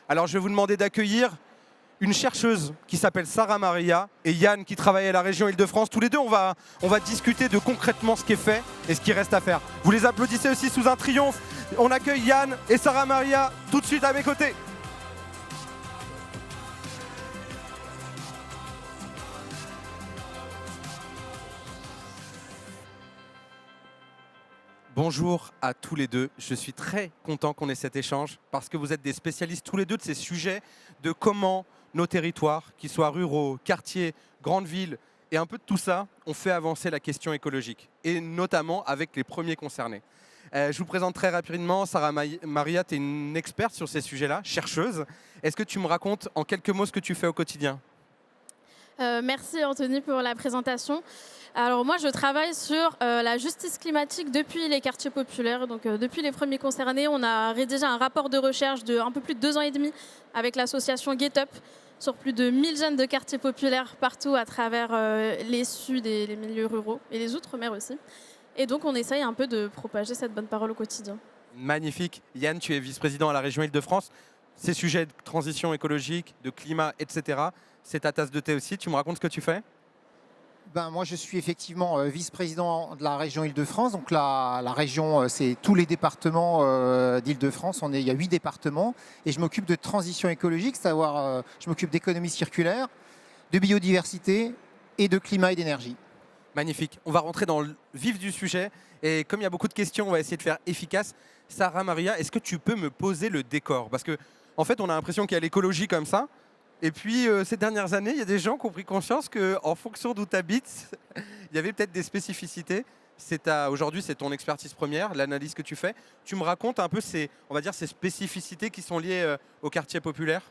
Alors je vais vous demander d'accueillir une chercheuse qui s'appelle Sarah Maria et Yann qui travaille à la région Île-de-France. Tous les deux, on va discuter de concrètement ce qui est fait et ce qui reste à faire. Vous les applaudissez aussi sous un triomphe. On accueille Yann et Sarah Maria tout de suite à mes côtés. Bonjour à tous les deux, je suis très content qu'on ait cet échange parce que vous êtes des spécialistes tous les deux de ces sujets, de comment nos territoires, qu'ils soient ruraux, quartiers, grandes villes et un peu de tout ça, ont fait avancer la question écologique et notamment avec les premiers concernés. Je vous présente très rapidement, Sarah Maria, tu es une experte sur ces sujets-là, chercheuse. Est-ce que tu me racontes en quelques mots ce que tu fais au quotidien ? Merci Anthony pour la présentation. Alors moi je travaille sur la justice climatique depuis les quartiers populaires, donc depuis les premiers concernés. On a rédigé un rapport de recherche de un peu plus de 2 ans et demi avec l'association GetUp sur plus de 1000 jeunes de quartiers populaires partout à travers les suds et les milieux ruraux et les outre-mer aussi. Et donc on essaye un peu de propager cette bonne parole au quotidien. Magnifique. Yann, tu es vice-président à la région Île-de-France. Ces sujets de transition écologique, de climat, etc., c'est ta tasse de thé aussi. Tu me racontes ce que tu fais ? Moi, je suis effectivement vice-président de la région Île-de-France. Donc la région, c'est tous les départements d'Île-de-France. Il y a 8 départements. Et je m'occupe de transition écologique, c'est-à-dire je m'occupe d'économie circulaire, de biodiversité et de climat et d'énergie. Magnifique. On va rentrer dans le vif du sujet. Et comme il y a beaucoup de questions, on va essayer de faire efficace. Sarah Maria, est-ce que tu peux me poser le décor ? Parce qu'en fait, on a l'impression qu'il y a l'écologie comme ça. Et puis, ces dernières années, il y a des gens qui ont pris conscience qu'en fonction d'où tu habites, il y avait peut-être des spécificités. Aujourd'hui, c'est ton expertise première, l'analyse que tu fais. Tu me racontes un peu ces spécificités qui sont liées au quartier populaire ?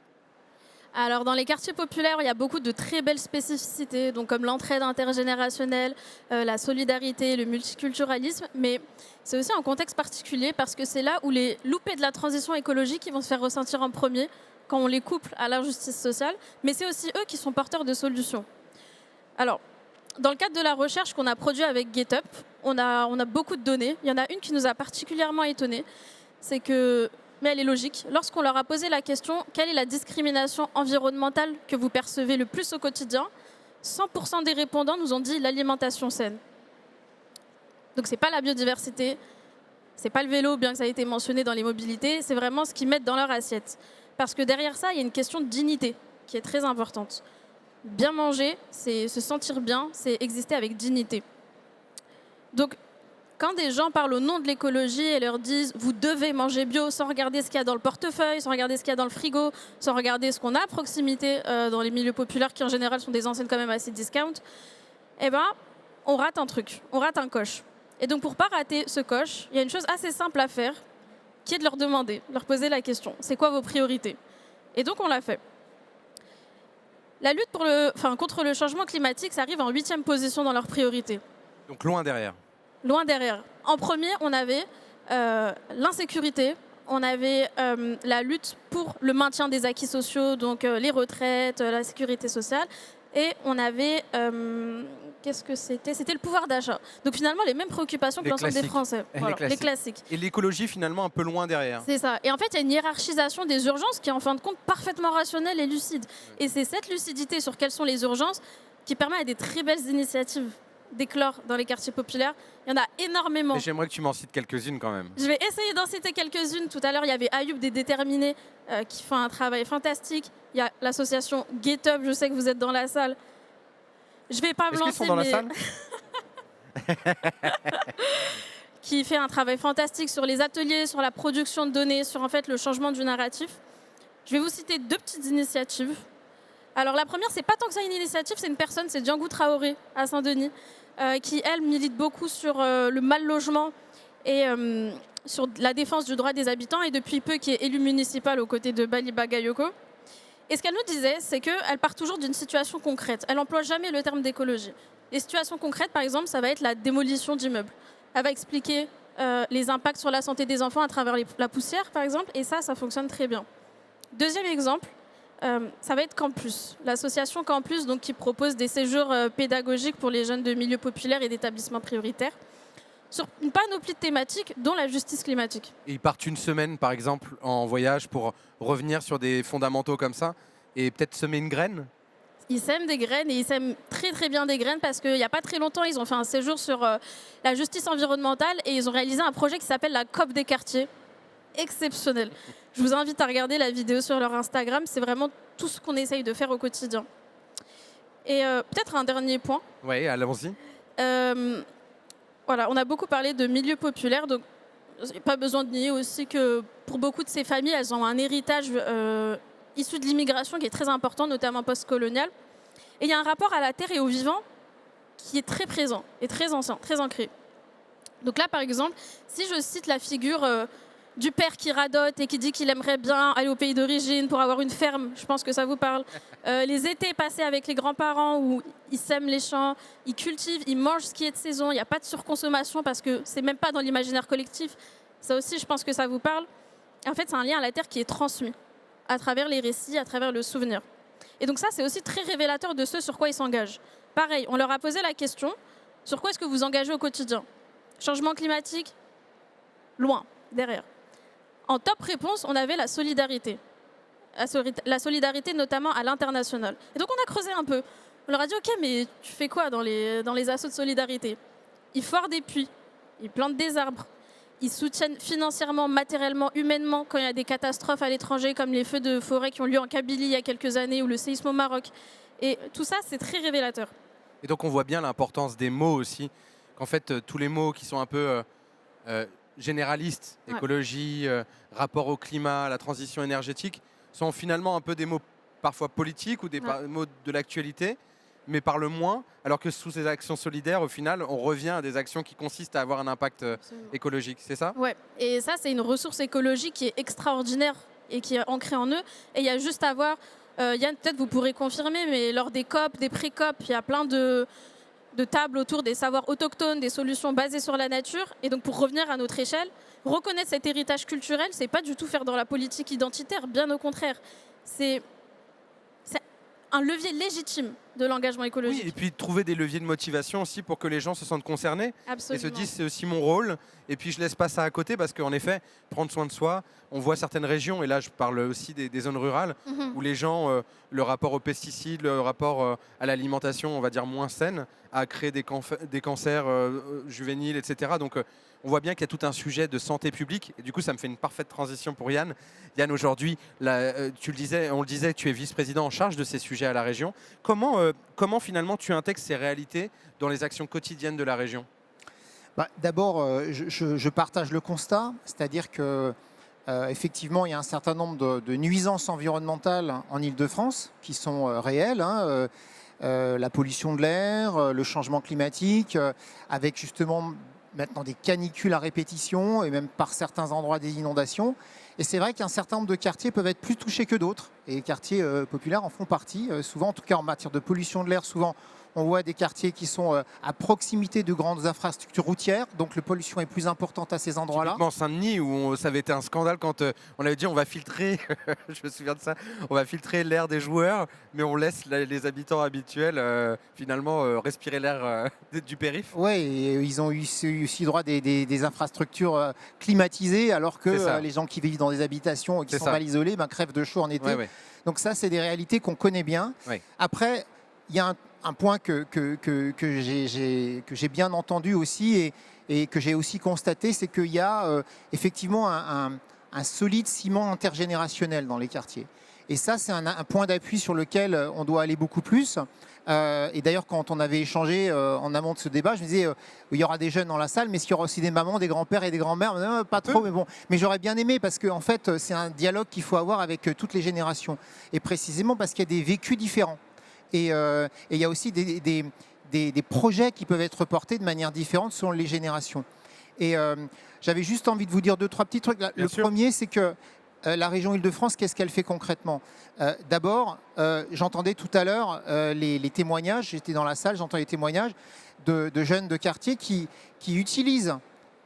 Alors dans les quartiers populaires, il y a beaucoup de très belles spécificités, donc comme l'entraide intergénérationnelle, la solidarité, le multiculturalisme, mais c'est aussi un contexte particulier parce que c'est là où les loupés de la transition écologique ils vont se faire ressentir en premier quand on les couple à l'injustice sociale, mais c'est aussi eux qui sont porteurs de solutions. Alors, dans le cadre de la recherche qu'on a produite avec GetUp, on a beaucoup de données. Il y en a une qui nous a particulièrement étonnés, c'est que, mais elle est logique, lorsqu'on leur a posé la question « Quelle est la discrimination environnementale que vous percevez le plus au quotidien ?», 100% des répondants nous ont dit l'alimentation saine. Donc c'est pas la biodiversité, c'est pas le vélo, bien que ça ait été mentionné dans les mobilités, c'est vraiment ce qu'ils mettent dans leur assiette. Parce que derrière ça, il y a une question de dignité qui est très importante. Bien manger, c'est se sentir bien, c'est exister avec dignité. Donc, quand des gens parlent au nom de l'écologie et leur disent « vous devez manger bio » sans regarder ce qu'il y a dans le portefeuille, sans regarder ce qu'il y a dans le frigo, sans regarder ce qu'on a à proximité dans les milieux populaires qui en général sont des enseignes quand même assez discount, eh ben, on rate un truc, on rate un coche. Et donc, pour ne pas rater ce coche, il y a une chose assez simple à faire, qui est de leur demander, leur poser la question. C'est quoi vos priorités ? Et donc, on l'a fait. La lutte contre le changement climatique, ça arrive en 8e position dans leurs priorités. Donc loin derrière. Loin derrière. En premier, on avait l'insécurité, on avait la lutte pour le maintien des acquis sociaux, donc les retraites, la sécurité sociale, et on avait... qu'est-ce que c'était ? C'était le pouvoir d'achat. Donc finalement, les mêmes préoccupations que l'ensemble des Français. Voilà, les classiques. Et l'écologie, finalement, un peu loin derrière. C'est ça. Et en fait, il y a une hiérarchisation des urgences qui est en fin de compte parfaitement rationnelle et lucide. Et c'est cette lucidité sur quelles sont les urgences qui permet à des très belles initiatives d'éclore dans les quartiers populaires. Il y en a énormément. Mais j'aimerais que tu m'en cites quelques-unes quand même. Je vais essayer d'en citer quelques-unes. Tout à l'heure, il y avait Ayoub des Déterminés qui fait un travail fantastique. Il y a l'association GetUp, je sais que vous êtes dans la salle. Je vais pas me lancer, qu'ils sont dans la salle qui fait un travail fantastique sur les ateliers, sur la production de données, sur en fait le changement du narratif. Je vais vous citer 2 petites initiatives. Alors la première, c'est pas tant que ça une initiative, c'est une personne, c'est Djangou Traoré à Saint-Denis, qui elle milite beaucoup sur le mal logement et sur la défense du droit des habitants et depuis peu qui est élue municipale aux côtés de Bali Bagayoko. Et ce qu'elle nous disait, c'est qu'elle part toujours d'une situation concrète. Elle n'emploie jamais le terme d'écologie. Les situations concrètes, par exemple, ça va être la démolition d'immeubles. Elle va expliquer les impacts sur la santé des enfants à travers la poussière, par exemple, et ça fonctionne très bien. Deuxième exemple, ça va être Campus, l'association Campus donc, qui propose des séjours pédagogiques pour les jeunes de milieux populaires et d'établissements prioritaires. sur une panoplie de thématiques, dont la justice climatique. Et ils partent une semaine, par exemple, en voyage pour revenir sur des fondamentaux comme ça et peut-être semer une graine. Ils sèment des graines et ils sèment très très bien des graines parce qu'il n'y a pas très longtemps, ils ont fait un séjour sur la justice environnementale et ils ont réalisé un projet qui s'appelle la COP des quartiers. Exceptionnel. Je vous invite à regarder la vidéo sur leur Instagram, c'est vraiment tout ce qu'on essaye de faire au quotidien. Et peut-être un dernier point. Oui, allons-y. Voilà, on a beaucoup parlé de milieux populaires, donc il n'y a pas besoin de nier aussi que pour beaucoup de ces familles, elles ont un héritage issu de l'immigration qui est très important, notamment post-colonial. Et il y a un rapport à la terre et au vivant qui est très présent et très ancien, très ancré. Donc là, par exemple, si je cite la figure du père qui radote et qui dit qu'il aimerait bien aller au pays d'origine pour avoir une ferme, je pense que ça vous parle. Les étés passés avec les grands-parents où ils sèment les champs, ils cultivent, ils mangent ce qui est de saison, il n'y a pas de surconsommation parce que c'est même pas dans l'imaginaire collectif. Ça aussi, je pense que ça vous parle. En fait, c'est un lien à la terre qui est transmis à travers les récits, à travers le souvenir. Et donc ça, c'est aussi très révélateur de ce sur quoi ils s'engagent. Pareil, on leur a posé la question, sur quoi est-ce que vous engagez au quotidien? Changement climatique? Loin, derrière. En top réponse, on avait la solidarité. La solidarité notamment à l'international. Et donc on a creusé un peu. On leur a dit, ok, mais tu fais quoi dans les assos de solidarité? Ils forent des puits, ils plantent des arbres, ils soutiennent financièrement, matériellement, humainement quand il y a des catastrophes à l'étranger comme les feux de forêt qui ont lieu en Kabylie il y a quelques années ou le séisme au Maroc. Et tout ça, c'est très révélateur. Et donc on voit bien l'importance des mots aussi. Qu'en fait, tous les mots qui sont un peu généralistes, Ouais. écologie, rapport au climat, la transition énergétique, sont finalement un peu des mots parfois politiques ou des mots de l'actualité, mais parlent moins, alors que sous ces actions solidaires, au final, on revient à des actions qui consistent à avoir un impact écologique, c'est ça? Ouais, et ça, c'est une ressource écologique qui est extraordinaire et qui est ancrée en eux. Et il y a juste à voir, Yann, peut-être vous pourrez confirmer, mais lors des COP, des pré-COP, il y a plein de tables autour des savoirs autochtones, des solutions basées sur la nature. Et donc, pour revenir à notre échelle, reconnaître cet héritage culturel, c'est pas du tout faire dans la politique identitaire, bien au contraire. C'est un levier légitime de l'engagement écologique. Oui, et puis trouver des leviers de motivation aussi pour que les gens se sentent concernés. Absolument. Et se disent c'est aussi mon rôle et puis je laisse pas ça à côté parce qu'en effet prendre soin de soi, on voit certaines régions et là je parle aussi des zones rurales où les gens le rapport aux pesticides, le rapport à l'alimentation on va dire moins saine a créé des cancers juvéniles etc. Donc on voit bien qu'il y a tout un sujet de santé publique et du coup ça me fait une parfaite transition pour Yann. Yann aujourd'hui tu le disais, on le disait, tu es vice-président en charge de ces sujets à la région. Comment finalement tu intègres ces réalités dans les actions quotidiennes de la région? D'abord, je partage le constat, c'est-à-dire que effectivement, il y a un certain nombre de nuisances environnementales en Île-de-France qui sont réelles. La pollution de l'air, le changement climatique, avec justement maintenant des canicules à répétition et même par certains endroits des inondations. Et c'est vrai qu'un certain nombre de quartiers peuvent être plus touchés que d'autres. Et les quartiers populaires en font partie. Souvent, en tout cas en matière de pollution de l'air, souvent on voit des quartiers qui sont à proximité de grandes infrastructures routières. Donc la pollution est plus importante à ces endroits-là. Typiquement Saint-Denis, où ça avait été un scandale quand on avait dit on va filtrer, je me souviens de ça, on va filtrer l'air des joueurs, mais on laisse les habitants habituels finalement respirer l'air du périph'. Oui, et ils ont eu aussi droit des infrastructures climatisées, alors que les gens qui vivent dans des habitations qui sont mal isolées crèvent de chaud en été. Ouais. Donc ça, c'est des réalités qu'on connaît bien. Ouais. Après, il y a un point que j'ai bien entendu aussi et que j'ai aussi constaté, c'est qu'il y a effectivement un solide ciment intergénérationnel dans les quartiers. Et ça, c'est un point d'appui sur lequel on doit aller beaucoup plus. Et d'ailleurs, quand on avait échangé en amont de ce débat, je me disais, il y aura des jeunes dans la salle, mais est-ce qu'il y aura aussi des mamans, des grands-pères et des grands-mères? Pas trop, mais bon. Mais j'aurais bien aimé parce qu'en fait, c'est un dialogue qu'il faut avoir avec toutes les générations. Et précisément parce qu'il y a des vécus différents. Et il y a aussi des projets qui peuvent être portés de manière différente selon les générations. Et j'avais juste envie de vous dire 2-3 petits trucs. Le premier, c'est que la région Île-de-France, qu'est-ce qu'elle fait concrètement? D'abord, j'entendais tout à l'heure les témoignages, j'étais dans la salle, j'entends les témoignages de jeunes de quartier qui utilisent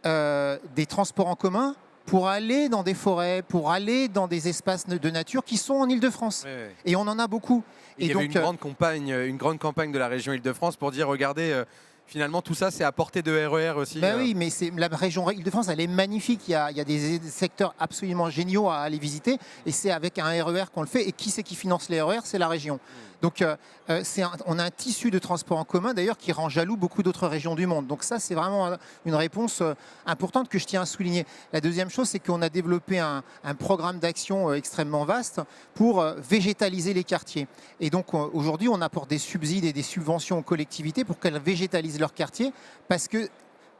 des transports en commun pour aller dans des forêts, pour aller dans des espaces de nature qui sont en Île-de-France. Ouais. Et on en a beaucoup. Il y avait une grande campagne de la région Île-de-France pour dire, regardez, finalement, tout ça, c'est à portée de RER aussi. Ben oui, mais la région Île-de-France, elle est magnifique. Il y a des secteurs absolument géniaux à aller visiter. Et c'est avec un RER qu'on le fait. Et qui c'est qui finance les RER? C'est la région. Donc, on a un tissu de transport en commun, d'ailleurs, qui rend jaloux beaucoup d'autres régions du monde. Donc ça, c'est vraiment une réponse importante que je tiens à souligner. La deuxième chose, c'est qu'on a développé un programme d'action extrêmement vaste pour végétaliser les quartiers. Et donc, aujourd'hui, on apporte des subsides et des subventions aux collectivités pour qu'elles végétalisent leur quartier, parce que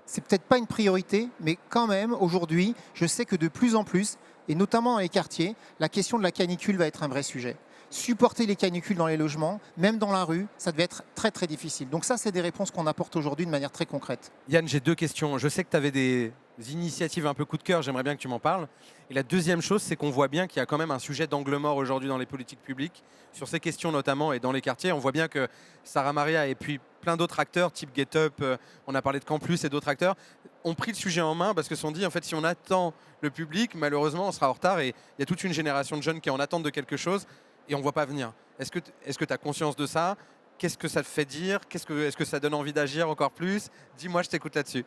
c'est peut-être pas une priorité, mais quand même, aujourd'hui, je sais que de plus en plus, et notamment dans les quartiers, la question de la canicule va être un vrai sujet. Supporter les canicules dans les logements, même dans la rue, ça devait être très très difficile. Donc ça, c'est des réponses qu'on apporte aujourd'hui de manière très concrète. Yann, j'ai 2 questions. Je sais que tu avais des initiatives un peu coup de cœur, j'aimerais bien que tu m'en parles. Et la deuxième chose, c'est qu'on voit bien qu'il y a quand même un sujet d'angle mort aujourd'hui dans les politiques publiques, sur ces questions notamment et dans les quartiers. On voit bien que Sarah Maria et puis plein d'autres acteurs, type Get Up, on a parlé de Campus et d'autres acteurs, ont pris le sujet en main parce que se sont dit, en fait, si on attend le public, malheureusement, on sera en retard et il y a toute une génération de jeunes qui est en attente de quelque chose et on ne voit pas venir. Est-ce que tu as conscience de ça? Qu'est-ce que ça te fait dire? Est-ce que ça donne envie d'agir encore plus? Dis-moi, je t'écoute là-dessus.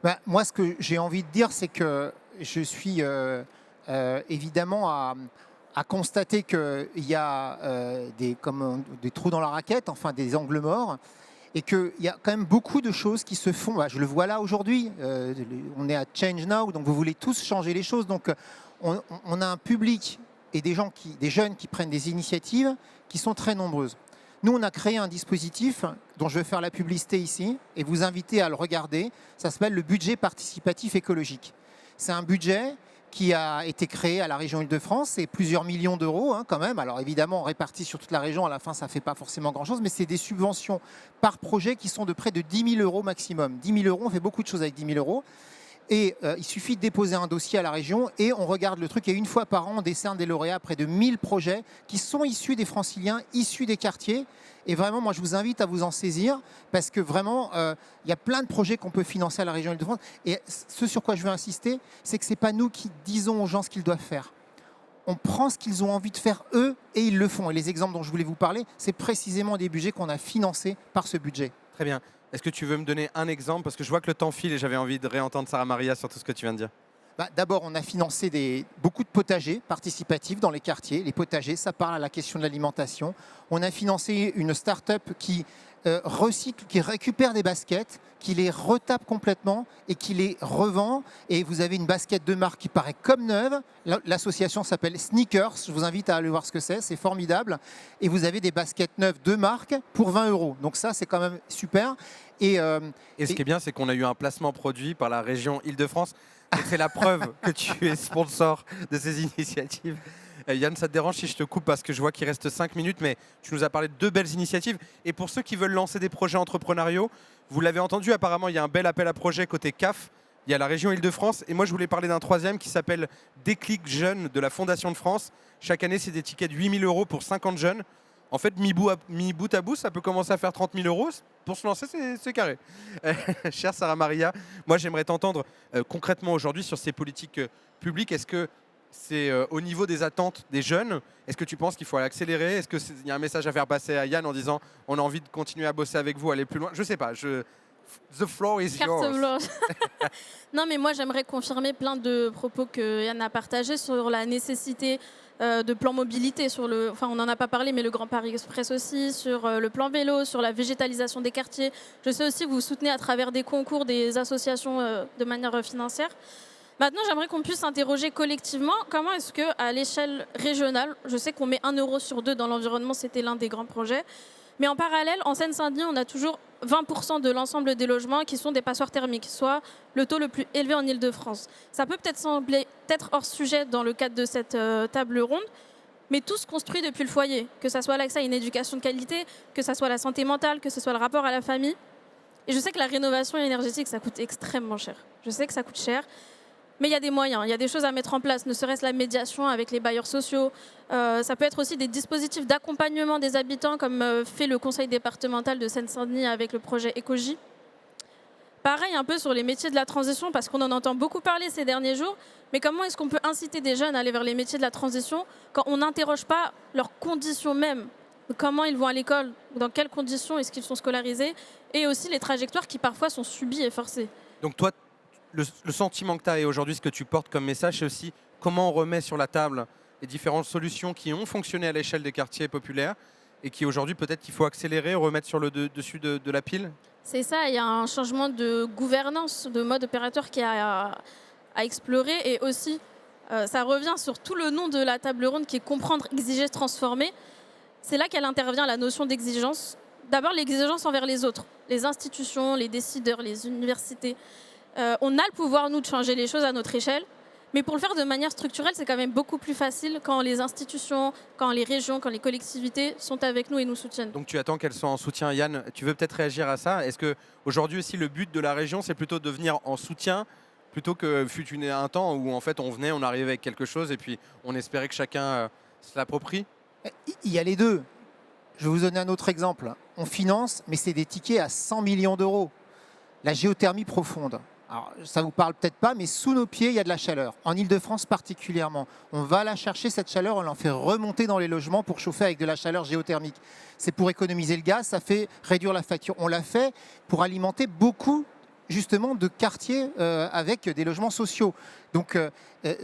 Ben, moi, ce que j'ai envie de dire, c'est que je suis évidemment à constater qu'il y a des trous dans la raquette, enfin des angles morts, et qu'il y a quand même beaucoup de choses qui se font. Ben, je le vois là aujourd'hui, on est à Change Now, donc vous voulez tous changer les choses. Donc on a un public et des jeunes qui prennent des initiatives qui sont très nombreuses. Nous, on a créé un dispositif dont je vais faire la publicité ici et vous inviter à le regarder. Ça s'appelle le budget participatif écologique. C'est un budget qui a été créé à la région Île-de-France. C'est plusieurs millions d'euros quand même. Alors évidemment, répartis sur toute la région, à la fin, ça ne fait pas forcément grand-chose, mais c'est des subventions par projet qui sont de près de 10 000 euros maximum. 10 000 euros, on fait beaucoup de choses avec 10 000 euros. Et il suffit de déposer un dossier à la région et on regarde le truc. Et une fois par an, on décerne des lauréats, près de 1000 projets qui sont issus des franciliens, issus des quartiers. Et vraiment, moi, je vous invite à vous en saisir parce que vraiment, il y a plein de projets qu'on peut financer à la région Île-de-France. Et ce sur quoi je veux insister, c'est que ce n'est pas nous qui disons aux gens ce qu'ils doivent faire. On prend ce qu'ils ont envie de faire eux et ils le font. Et les exemples dont je voulais vous parler, c'est précisément des budgets qu'on a financés par ce budget. Très bien. Est-ce que tu veux me donner un exemple? Parce que je vois que le temps file et j'avais envie de réentendre Sarah Maria sur tout ce que tu viens de dire. D'abord, on a financé beaucoup de potagers participatifs dans les quartiers. Les potagers, ça parle à la question de l'alimentation. On a financé une start-up qui recycle, qui récupère des baskets, qui les retape complètement et qui les revend. Et vous avez une basket de marque qui paraît comme neuve. L'association s'appelle Sneakers. Je vous invite à aller voir ce que c'est formidable. Et vous avez des baskets neuves de marque pour 20 euros. Donc ça, c'est quand même super. Et ce qui est bien, c'est qu'on a eu un placement produit par la région Île-de-France. C'est la preuve que tu es sponsor de ces initiatives. Yann, ça te dérange si je te coupe parce que je vois qu'il reste 5 minutes, mais tu nous as parlé de 2 belles initiatives. Et pour ceux qui veulent lancer des projets entrepreneuriaux, vous l'avez entendu, apparemment, il y a un bel appel à projet côté CAF. Il y a la région Île-de-France. Et moi, je voulais parler d'un troisième qui s'appelle Déclic Jeunes de la Fondation de France. Chaque année, c'est des tickets de 8 000 euros pour 50 jeunes. En fait, mis bout à bout, ça peut commencer à faire 30 000 euros. Pour se lancer, c'est carré. Chère Sarah Maria, moi, j'aimerais t'entendre concrètement aujourd'hui sur ces politiques publiques. Est-ce que c'est au niveau des attentes des jeunes? Est-ce que tu penses qu'il faut accélérer? Est-ce qu'il y a un message à faire passer à Yann en disant on a envie de continuer à bosser avec vous, aller plus loin? Je ne sais pas. The floor is yours. Carte blanche. Non, mais moi, j'aimerais confirmer plein de propos que Yann a partagés sur la nécessité de plan mobilité. Enfin, on n'en a pas parlé, mais le Grand Paris Express aussi, sur le plan vélo, sur la végétalisation des quartiers. Je sais aussi que vous soutenez à travers des concours, des associations de manière financière. Maintenant, j'aimerais qu'on puisse s'interroger collectivement comment est-ce qu'à l'échelle régionale, je sais qu'on met 1 euro sur 2 dans l'environnement, c'était l'un des grands projets, mais en parallèle, en Seine-Saint-Denis, on a toujours 20% de l'ensemble des logements qui sont des passoires thermiques, soit le taux le plus élevé en Île-de-France. Ça peut peut-être sembler hors sujet dans le cadre de cette table ronde, mais tout se construit depuis le foyer, que ce soit l'accès à une éducation de qualité, que ce soit la santé mentale, que ce soit le rapport à la famille. Et je sais que la rénovation énergétique, ça coûte extrêmement cher. Je sais que ça coûte cher. Mais il y a des moyens, il y a des choses à mettre en place, ne serait-ce la médiation avec les bailleurs sociaux. Ça peut être aussi des dispositifs d'accompagnement des habitants, comme fait le conseil départemental de Seine-Saint-Denis avec le projet Écogie. Pareil un peu sur les métiers de la transition, parce qu'on en entend beaucoup parler ces derniers jours. Mais comment est-ce qu'on peut inciter des jeunes à aller vers les métiers de la transition quand on n'interroge pas leurs conditions même comment ils vont à l'école, dans quelles conditions est-ce qu'ils sont scolarisés, et aussi les trajectoires qui parfois sont subies et forcées. Donc toi, le sentiment que tu as et aujourd'hui ce que tu portes comme message, c'est aussi comment on remet sur la table les différentes solutions qui ont fonctionné à l'échelle des quartiers populaires et qui aujourd'hui peut-être qu'il faut accélérer, remettre sur le dessus de la pile. C'est ça, il y a un changement de gouvernance, de mode opérateur qui a à explorer, et aussi ça revient sur tout le nom de la table ronde qui est comprendre, exiger, transformer. C'est là qu'elle intervient, la notion d'exigence. D'abord, l'exigence envers les autres, les institutions, les décideurs, les universités. On a le pouvoir, nous, de changer les choses à notre échelle, mais pour le faire de manière structurelle, c'est quand même beaucoup plus facile quand les institutions, quand les régions, quand les collectivités sont avec nous et nous soutiennent. Donc tu attends qu'elles soient en soutien. Yann, tu veux peut-être réagir à ça? Est-ce qu'aujourd'hui aussi le but de la région, c'est plutôt de venir en soutien plutôt que fut un temps où en fait on venait, on arrivait avec quelque chose et puis on espérait que chacun se l'approprie? Il y a les deux. Je vais vous donner un autre exemple. On finance, mais c'est des tickets à 100 millions d'euros. La géothermie profonde. Alors, ça ne vous parle peut-être pas, mais sous nos pieds, il y a de la chaleur. En Ile-de-France particulièrement. On va la chercher, cette chaleur, on l'en fait remonter dans les logements pour chauffer avec de la chaleur géothermique. C'est pour économiser le gaz, ça fait réduire la facture. On l'a fait pour alimenter beaucoup justement de quartiers avec des logements sociaux. Donc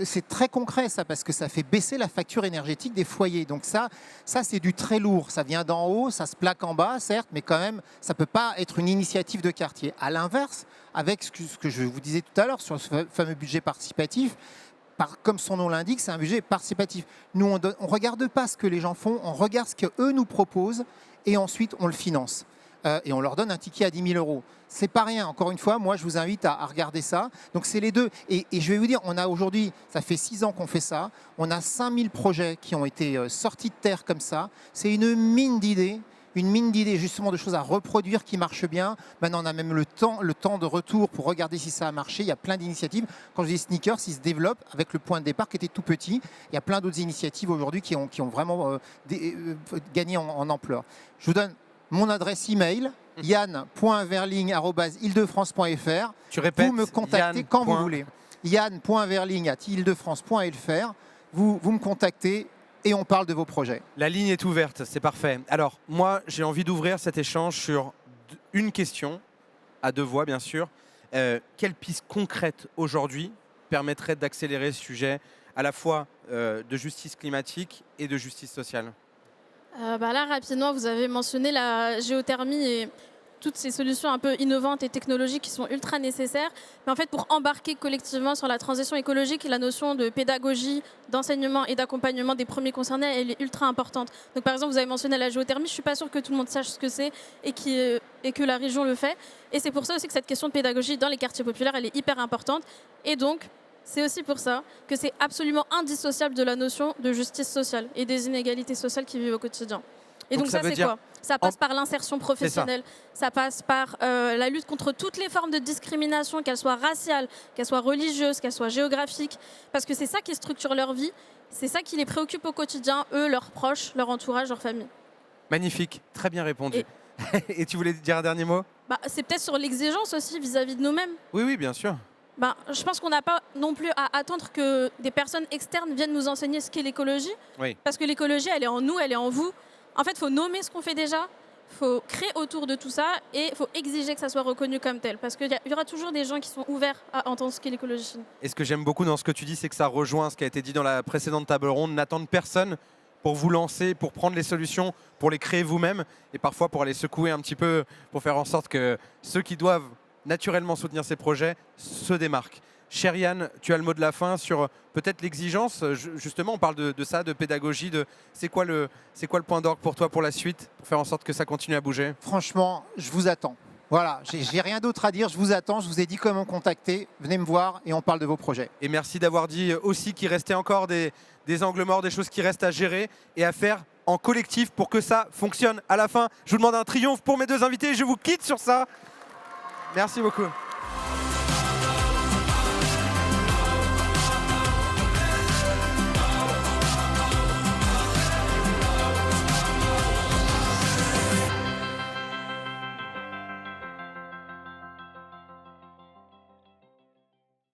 c'est très concret ça, parce que ça fait baisser la facture énergétique des foyers. Donc ça c'est du très lourd. Ça vient d'en haut, ça se plaque en bas, certes, mais quand même, ça ne peut pas être une initiative de quartier. À l'inverse, avec ce que je vous disais tout à l'heure sur ce fameux budget participatif, comme son nom l'indique, c'est un budget participatif. Nous, on ne regarde pas ce que les gens font, on regarde ce qu'eux nous proposent et ensuite on le finance. Et on leur donne un ticket à 10 000 euros. C'est pas rien. Encore une fois, moi, je vous invite à regarder ça. Donc, c'est les deux. Et je vais vous dire, on a aujourd'hui, ça fait 6 ans qu'on fait ça. On a 5000 projets qui ont été sortis de terre comme ça. C'est une mine d'idées justement de choses à reproduire qui marchent bien. Maintenant, on a même le temps de retour pour regarder si ça a marché. Il y a plein d'initiatives. Quand je dis sneakers, ils se développent avec le point de départ qui était tout petit. Il y a plein d'autres initiatives aujourd'hui qui ont vraiment gagné en ampleur. Je vous donne mon adresse email, yann.verling@ildefrance.fr. Tu répètes, vous me contactez quand vous voulez. yann.verling@ildefrance.fr. Vous me contactez et on parle de vos projets. La ligne est ouverte, c'est parfait. Alors, moi, j'ai envie d'ouvrir cet échange sur une question, à 2 voix, bien sûr. Quelle piste concrète, aujourd'hui, permettrait d'accélérer ce sujet à la fois de justice climatique et de justice sociale? Là, rapidement, vous avez mentionné la géothermie et toutes ces solutions un peu innovantes et technologiques qui sont ultra nécessaires. Mais en fait, pour embarquer collectivement sur la transition écologique, la notion de pédagogie, d'enseignement et d'accompagnement des premiers concernés, elle est ultra importante. Donc, par exemple, vous avez mentionné la géothermie. Je ne suis pas sûre que tout le monde sache ce que c'est et que la région le fait. Et c'est pour ça aussi que cette question de pédagogie dans les quartiers populaires, elle est hyper importante. Et donc, c'est aussi pour ça que c'est absolument indissociable de la notion de justice sociale et des inégalités sociales qui vivent au quotidien. Et donc ça c'est quoi? Ça passe par l'insertion professionnelle, ça passe par la lutte contre toutes les formes de discrimination, qu'elles soient raciales, qu'elles soient religieuses, qu'elles soient géographiques, parce que c'est ça qui structure leur vie, c'est ça qui les préoccupe au quotidien, eux, leurs proches, leur entourage, leur famille. Magnifique, très bien répondu. Et tu voulais dire un dernier mot? C'est peut-être sur l'exigence aussi vis-à-vis de nous-mêmes. Oui, bien sûr. Je pense qu'on n'a pas non plus à attendre que des personnes externes viennent nous enseigner ce qu'est l'écologie. Oui. Parce que l'écologie, elle est en nous, elle est en vous. En fait, il faut nommer ce qu'on fait déjà, il faut créer autour de tout ça et il faut exiger que ça soit reconnu comme tel. Parce qu'il y aura toujours des gens qui sont ouverts à entendre ce qu'est l'écologie. Et ce que j'aime beaucoup dans ce que tu dis, c'est que ça rejoint ce qui a été dit dans la précédente table ronde. N'attendre personne pour vous lancer, pour prendre les solutions, pour les créer vous-même et parfois pour aller secouer un petit peu, pour faire en sorte que ceux qui doivent naturellement soutenir ces projets se démarquent. Cher Yann, tu as le mot de la fin sur peut-être l'exigence. Justement, on parle de ça, de pédagogie. C'est quoi le point d'orgue pour toi pour la suite, pour faire en sorte que ça continue à bouger? Franchement, je vous attends. Voilà, j'ai rien d'autre à dire. Je vous attends. Je vous ai dit comment contacter. Venez me voir et on parle de vos projets. Et merci d'avoir dit aussi qu'il restait encore des angles morts, des choses qui restent à gérer et à faire en collectif pour que ça fonctionne. À la fin, je vous demande un triomphe pour mes 2 invités et je vous quitte sur ça. Merci beaucoup.